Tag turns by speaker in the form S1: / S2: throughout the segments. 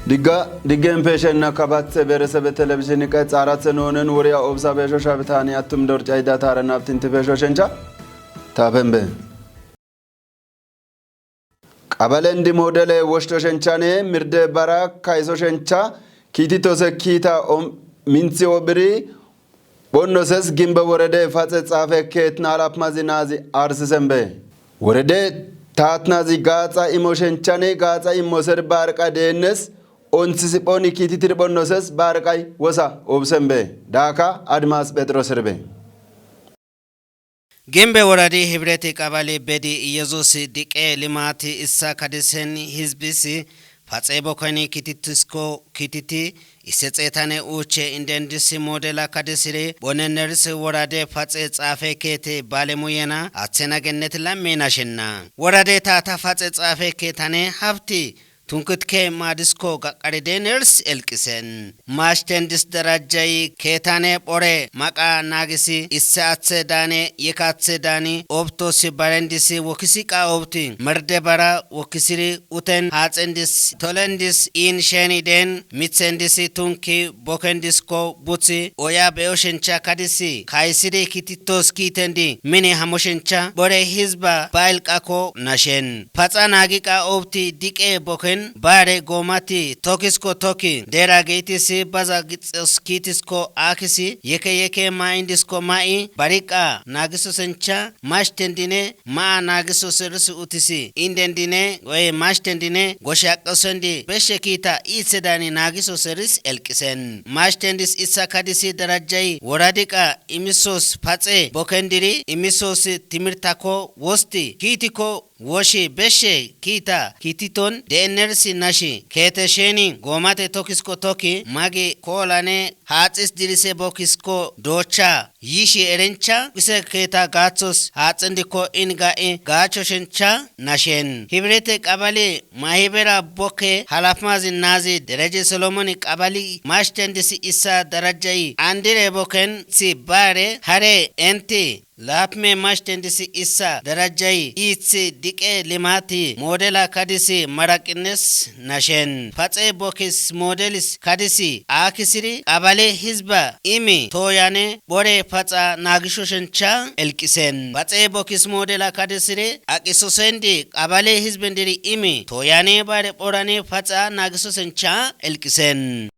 S1: Diggen peshenna kabatse beresebe televizhiin Tsaara senonen Woriyaa obsa besho shabtani atum dorcayda taranaftin tebesho shencha tapembe Qabalendi modele woshto shenchane mirde bara kaiso shencha kitito sekita minzi obri bonnoses gimbe worede fatse tsafe ketna alapmazinazi arsisembe worede tatnazi gaza imoshenchane gaza imoser barqa denes onsisiponi kititir bonnoses barqay wosa obsembe daka admas petrosirbe
S2: Gembe waradi hibreti qabale bedi Yesus dike limati issa kadisen hizbisi fatsebo kani kititisko kititi isetsetane uche indendisi modela kadisire boneners warade fatse tsafe kete balemuyena atsena gennet lamena shenna warade tata fatse tsafe ketane hafti Tunkutke madisko gaqarideners elkisen mashtendis darajay ketane pore maka nagisi issatse dane yekatse dani optosi barendisi wokisika opti merdebara wokisiri uten hatsendis tolendis in sheniden mitsendisi tunki bokendisko butsi oya beoshencha kadisi kaisiri kititos kitendi mini hamoshencha bore hizba bailqako nashen patsa nagika opti dike boken bare gomati tokisko toki dera geitisi baza gitskisko akisi yeke maindisko mai barika nagiso sencha mashtendine ma nagiso serisi utisi indendine we mashtendine goshaqosendi beshekita isedani nagiso seris elkisen mashtendis isakadisi darajai woradika imisos patse bokendiri imisos timirtako wosti kitiko Woshi beshe kita kititon denersi nashi kete sheni gomate tokisko toki magi kolane hatsis dirise bokisko docha yishi erencha bise keta gatsos hatsendiko ingae gacho shencha nashen hibrete qabali mahibera boke halafmazi nazi dereje solomoni qabali mashtendisi isa darajai andire boken si bare hare enti Lapme mashtendisi issa darajai itsi dike limati modela kadisi marakines nashen fatse bokis modelis kadisi akisiri abale hizba imi toyane bore fatsa nagisho shencha elkisen fatse bokis modela kadisiri akisosendi abale hizbendiri imi toyane bare borane fatsa nagisho shencha elkisen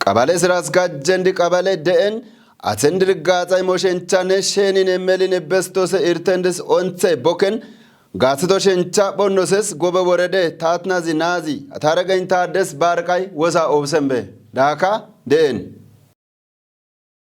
S1: Qabale siras gajjendi qabale deen Atsendir gaza imoshenchane shenin emelin bestose irtendis once boken gatsito shencha bonnoses gobe worede tatnazi nazi ataragain tades barqay wosa obsembe daka den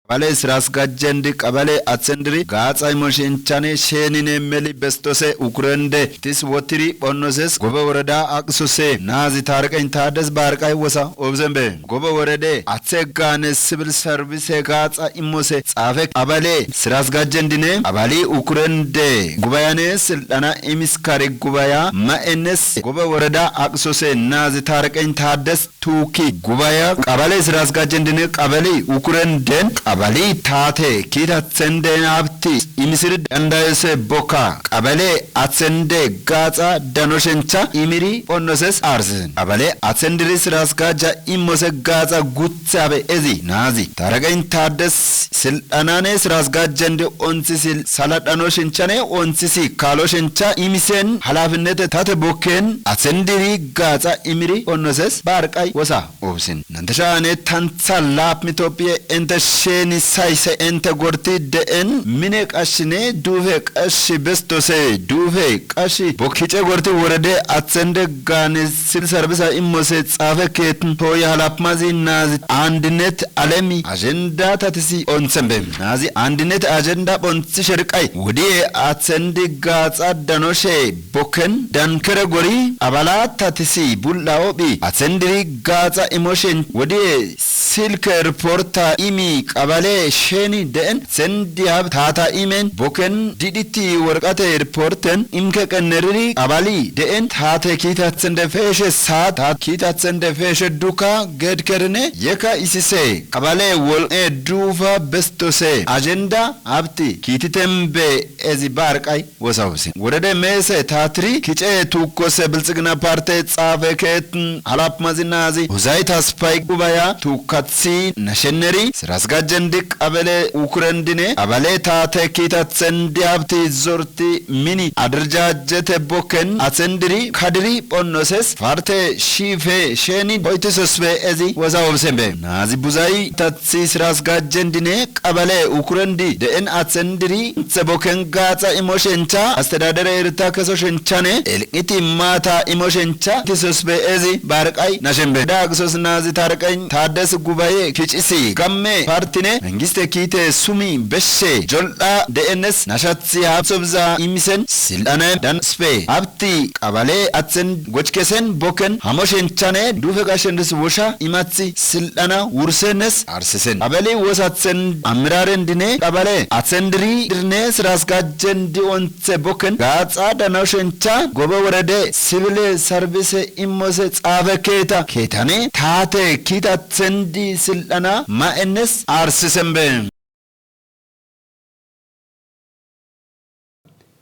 S1: Qabale siras gajjendi qabale atsendiri gaza imoshenchane shenin emeli bestose ukurende tis wotiri bonnoses gobe woreda aqsose nazi taragain tades barqay wosa obsembe gobe worede atsegane civil service gaza imose tsafe qabale siras gajjendine abali ukurende gubayane sildana imiskari gubaya maenes gobe woreda aqsose nazi taragain tades tuki gubaya qabale siras gajjendine qabali ukurenden Qabali tate kita tsende abti imisir dandayese boka qabale atsende gaza danoshencha imiri onnoses arsin qabale atsendiri sirasgaja immose gaza gutsabe ezi nazi taragain tades sildanane sirasgajende onsisil saladanoshenchane onsisi kaloshencha imisen halafinete tate boken atsendiri gaza imiri onnoses barqay wosa obsin nantashane tantsa lap mitopie entashe ni saise ente gorti deen mine qashine duve qashi bestose duve qashi bokiche gorti worede atsende gane sil servisa immose tsafe ketn toya halapmazi nazi andinet alemi agenda tatisi onsembe nazi andinet agenda bonsi sherqay wodi atsende gaza danoshe boken dankere gori abala tatisi bullaobi atsendiri gaza emotion wodi silk reporter imi qaba qabale sheni den sendi hab tata imen boken diditi warqate reporten imke qenneri qabali den tate kitatsende feshe sat kitatsende feshe duka gedkerne yeka isise qabale wol dufa bestose agenda abti kititembe ezi barqay wasawsi ወረደ መሰ ታትሪ kice tukose bilጽግና ፓርቲ ጻፈከት አላፕ ማዝናዚ ሁዛይ ታስፋይ ጉባያ ቱካትሲ ነሸነሪ ስራስጋጀንዲ ቀበለ ኡክረንዲኔ አበለ ታተኪታት ሰንዲ ሀብቲ ዞርቲ ሚኒ አድርጃጀተ ቦከን አሰንድሪ ካድሪ ጶኖሰስ ፋርቴ ሺፌ ሼኒ ሆይተሰስበ እዚ ወዛውብሰምበ ናዚ ቡዛይ ታትሲ ስራስጋጀንዲኔ ቀበለ ኡክረንዲ ደን አሰንድሪ ጸቦከን ጋጻ ኢሞሽንቻ አስተዳደረ ኤርታ ከሶሽንቻኔ elqiti mata imoshencha tisosbe ezi barqay nashembe dagsos nazi tarqay tades gubaye kicisi gamme partine mengiste kite sumi beshe jolda dns nashatsi habsobza imisen sildane dan spe abti qabale atsen gochkesen boken hamoshenchane dufe gashendis wosha imatsi sildana wursenes arsesen qabale wosatsen amraren dine qabale atsendri dirne srasgajen dionse boken gatsa danoshencha gobe ወረደ ሲቪል ሰርቪስ ኢሞሰ ጻፈከታ ከተኔ ታተ ኪታትሰንዲ ስልጣና ማእነስ አርስሰምበ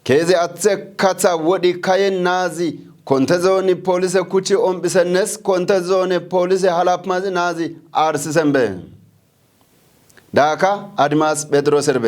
S1: ከዚ አትከታ ወዲ ካየን ናዚ ኮንተዞኒ ፖሊስ ኩቺ ኦምቢሰነስ ኮንተዞኒ ፖሊስ ሐላፍ ማዝ ናዚ አርስሰምበ ዳካ አድማስ ጴጥሮስ ርበ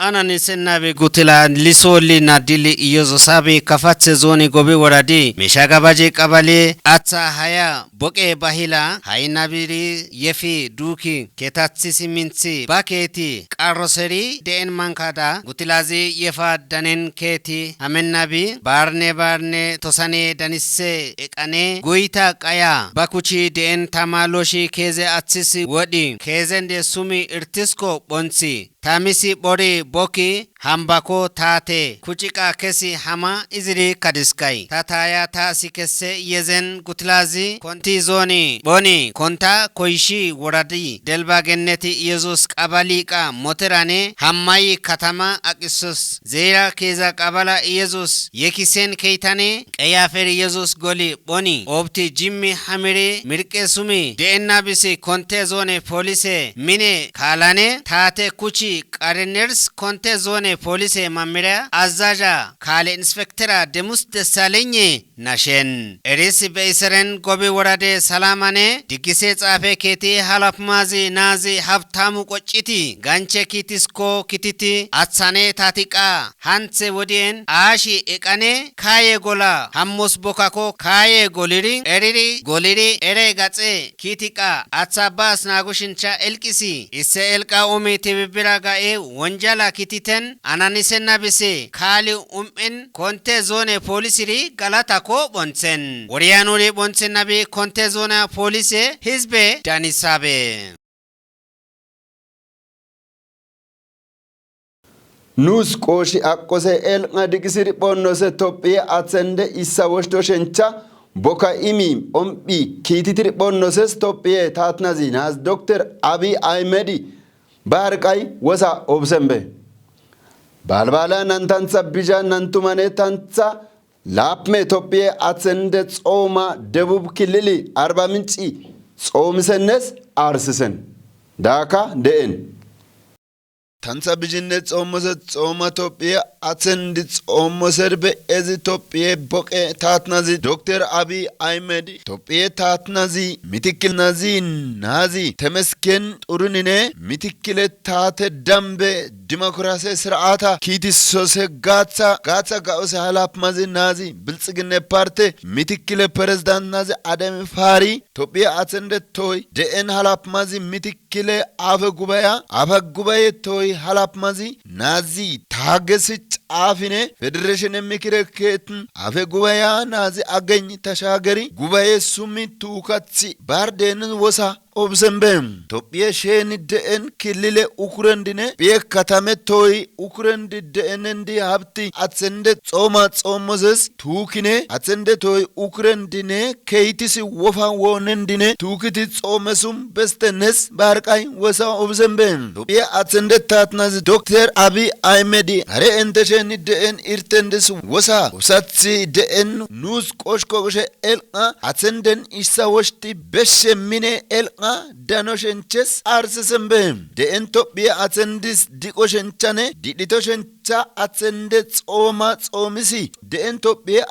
S2: Anani sennabe gutila lisoli nadili iyozo sabi kafatse zoni gobe waradi meshagabaje qabale atsa haya boke bahila hainabiri yefi duki ketatsi siminsi baketi karoseri den mankada gutilazi yefa danen keti amennabi barne tosane danisse ekane goita qaya bakuchi den tamaloshi keze atsisi wodi kezende sumi irtisko bonsi tamisi bori boki hambako tate kuchika kesi hama iziri kadiskai tataya tasi kesse yezen gutlazi konti zoni boni konta koishi waradi delba genneti yezus qabalika moterane hammai katama akisus zera keza qabala yezus yekisen keitane qayafer yezus goli boni obti jimmi hamire mirke sumi denna bisi konte zone police mine kalane tate kuchi qareners konte zone police mamira azaja kale inspektera demus desalenye nashen erisi beiseren gobi warade salamane digise tsafe keti halapmazi nazi haftamu qochiti ganche kitisko kititi atsane tatika hanse wodien ashi ekane kaye gola hammos bokako kaye goliri ere gatse kitika atsabas nagushincha elkisi isse elka umi tibibira gae wonjala kititen ananisenna bise kali konte zone polisiri galata ko bonsen Woriyaa bonsen nabi konte zone polise hizbe danisabe
S1: nus qoshi akkose el ngadigisiri bonose Ethiopia atsende isa woshto shencha boka imi ombi kititiri bonose Ethiopia tatnazi nas Dr. Abiy Ahmed barqay wasa obsembe balbala nantansa bija nantumane tansa ላፕሜ ኢትዮጵያ አትሰንደ ጾማ ደቡብ ክልል አርባ ምንጭ ጾምሰነስ አርስሰን ዳካ ደን ታንሳ ቢጅነት ጾማ ኢትዮጵያ አትሰንድ ጾመሰርበ እዚ ኢትዮጵያ ቦቄ ታትናዚ ዶክተር አቢይ አህመድ ኢትዮጵያ ታትናዚ ሚትክልናዚ ናዚ ተመስገን ጡሩንኔ ሚትክለ ታተ ደምበ ዲሞክራሲ ስርዓታ ኪቲሶሰ ጋታ ጋኡስ ሐላፍ ማዚ ናዚ ብልጽግና ፓርቲ ሚትክለ ፕሬዝዳንት ናዚ አደም ፋሪ ኢትዮጵያ አትሰንደ ቶይ ደን ሐላፍ ማዚ ሚትክለ አፈ ጉባኤ ቶይ ሐላፍ ማዚ ናዚ ታገስ ጫፊኔ ፌዴሬሽን ምክርክት አፈ ጉባኤ ናዚ አገኝ ተሻገሪ ጉባኤ ሱሚ ቱካትሲ ባርደን ወሳ
S3: obsembem Ethiopia shen de'en kilile ukurendine be katame toy ukurendi de'enendi habti atsende tsoma tsomoses tukine atsende toy ukurendine keitisi wofa wonendine tukiti tsomesum bestenes barqay wasa obsembem Ethiopia atsende tatnaz Dr. Abi Ahmed hare enteshen de'en irtendes wasa usatsi de'en nus koshkoshe elqa atsenden isa woshti beshe mine elqa danoshenches arsesembem de'en Ethiopia atsendis dikoshenchane diditoshencha atsende tsoma tsomisi de'en Ethiopia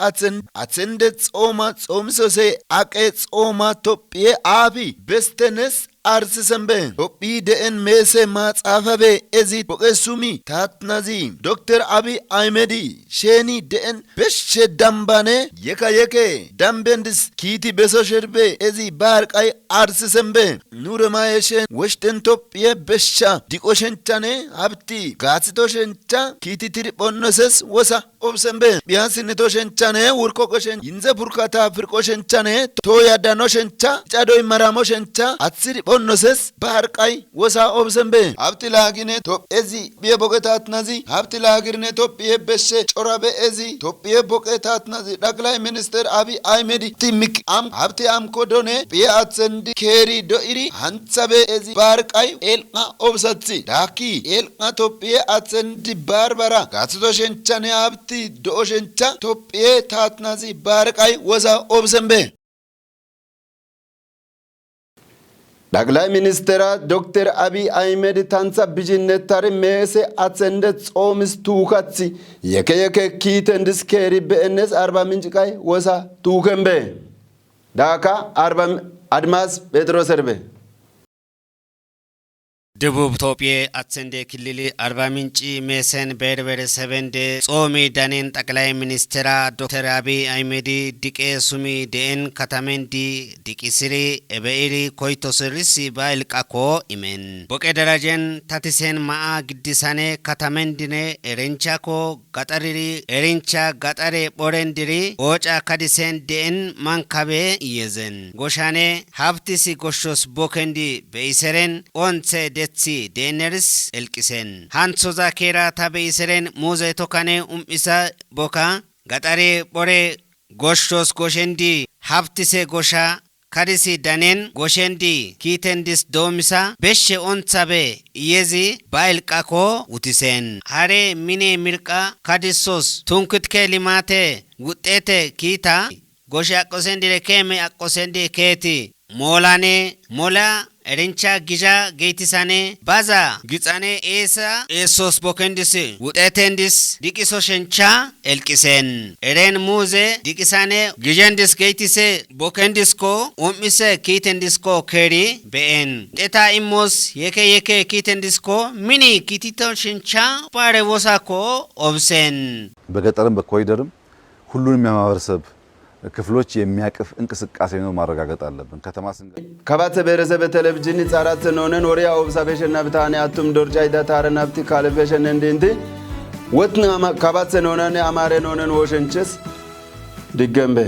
S3: atsende tsoma tsomisose aqe tsoma Ethiopia abi bestenes arsesembem Ethiopia de'en mese matsafabe ezi boqesumi tatnazi Dr. Abi Ahmed sheni de'en beshe dambane yeke dambendis kiti beso sherbe ezi barqay arsesembe nurema yeshen weshten Ethiopia besha dikoshenchane habti gatsitoshencha kiti tiribonnoses wasa obsembe biansinitoshenchane wurkokoshen yinze burkata firkoshenchane toya danoshencha chadoy maramoshencha atsiri bonoses barqay wasa obsembe habti lagine to ezi biye bogetatnazi habti lagirne Ethiopia beshe chorabe ezi Ethiopia bogetatnazi daklay minister Abi Ahmed timik habti kodone biye atsendi keri doiri hansabe ezi barqay elqa obsatsi daki elqa Ethiopia atsendi barbara gatsitoshenchane habti dooshencha Ethiopia tatnazi barqay wasa obsembe
S1: ጠቅላይ ሚኒስትር ዶክተር አብይ አህመድ ታንሳ ቢጅነታር ሜሴ አጸንደት ጾምስ ቱካት የከየከ ኪተንድስ ከሪ በእነስ 40 ምንጭ ቃይ ወሳ ቱከምበ ዳካ 40 አድማስ ጴጥሮስ ርበ
S2: ደቡብ ኢትዮጵያ አትሰንደ ክልል አርባ ምንጭ ሜሰን በርበረ ሰበንደ ጾሚ ዳኔን ጠቅላይ ሚኒስትር ዶክተር አብይ አህመድ ዲቄ ሱሚ ደን ከተመንዲ ዲቂስሪ ኤበኢሪ ኮይቶስሪስ ባልቃኮ ኢሜን ቦቄ ደረጀን ታቲሰን ማአ ግዲሳኔ ከተመንዲኔ ኤሬንቻኮ ጋጠሪሪ ኤሬንቻ ጋጠሬ ቦረንዲሪ ኦጫ ካዲሰን ደን ማንካቤ ይየዘን ጎሻኔ ሀብቲሲ ጎሾስ ቦከንዲ በኢሰረን ኦንሴ ሲ ዴነርስ ኤልቂሰን ሃንሶዛ ኬራ ታበይሰረን ሙዘ ቶካኔ ኡምኢሳ ቦካ ጋጣሬ ቦሬ ጎሾስ ጎሸንዲ ሀብቲሴ ጎሻ ካዲሲ ዳኔን ጎሸንዲ ኪተንዲስ ዶሚሳ በሸ ኦንሳቤ የዚ ባይልቃኮ ውቲሰን ሃሬ ሚኔ ሚርቃ ካዲሶስ ቱንክትከ ሊማቴ ውጤቴ ኪታ ጎሻ አቆሰንዲ ለከመ አቆሰንዲ ኬቲ ሞላኔ ሞላ ኤሬንቻ ጊጃ ጌቲሳኔ ባዛ ግጻኔ ኤሳ ኤሶስ ቦከንዲስ ውጤቴንዲስ ዲቂሶሸንቻ ኤልቂሰን ኤሬን ሙዜ ዲቂሳኔ ጊጀንዲስ ጌቲሴ ቦከንዲስኮ ኡምኢሰ ኪተንዲስኮ ከሪ በኤን ጤታ ኢሞስ የከ ኪተንዲስኮ ሚኒ ኪቲቶሸንቻ ፓሬ ወሳኮ ኦብሴን
S4: በገጠርም በኮሪደርም ሁሉንም የማህበረሰብ ክፍሎች የሚያቅፍ እንቅስቃሴ ነው ማረጋገጥ አለብን ከተማ ስንገ
S1: ከባት በረሰበ ቴሌቪዥን ጻራት ነውነን ወሪያ ኦብሰርቬሽን ናብታኔ አቱም ዶርጃይዳ ታረናብቲ ካልፌሽን እንዴንቲ ወትና ከባት ነውነን አማረ ነውነን ወሸንቸስ ድገምበ